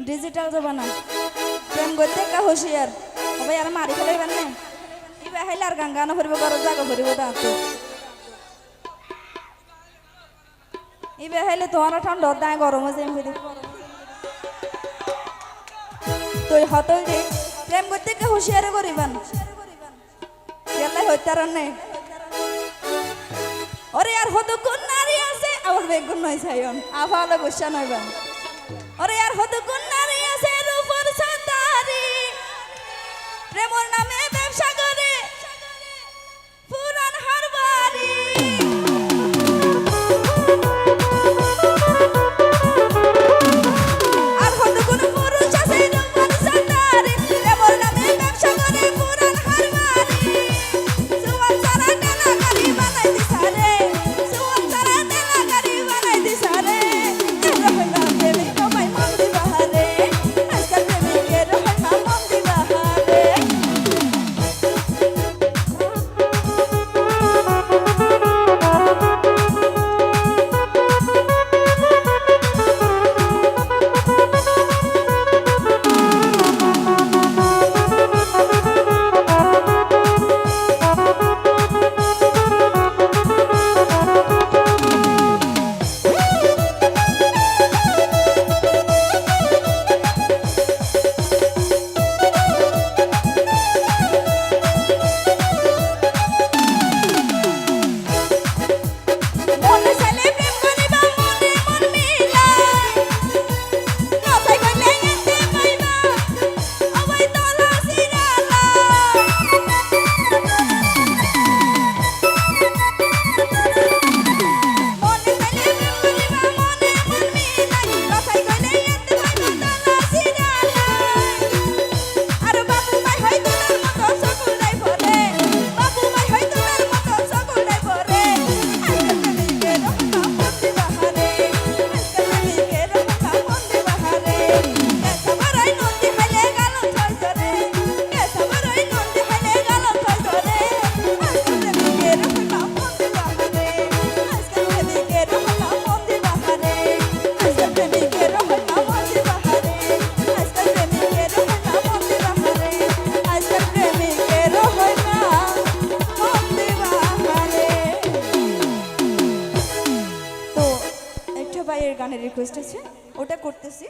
Digital জমানা প্রেম করতে কা হুঁশিয়ার ভাই আর মারি ফেলাইবেন না ইবা হাইলে আর গান গান ফুরিব ঘর জায়গা ফুরিব দাঁত ইবা হাইলে তোমার ঠান্ডা দায় গরম আছে এমনি তুই হতই যে প্রেম করতে কা হুঁশিয়ার করিবেন গেলে হইতার নেই ওরে আর হতো কোন নারী আছে আবার বেগুন নয় ছাইন আফালে বসা নইবেন ওরে আর হতো কোন নারী আছে রূপর সাতারি প্রেমর নামে ব্যবসা করে পুরান হারবারি আর হতো কোন পুরুষ আছে রূপর সাতারি প্রেমর নামে ব্যবসা করে পুরান হারবারি সুয়াল সারা টানা গাড়ি বানাই দিছারে সুয়াল সারা টানা গাড়ি বানাই দিছারে গানের রিকোয়েস্ট আছে ওটা করতেছি।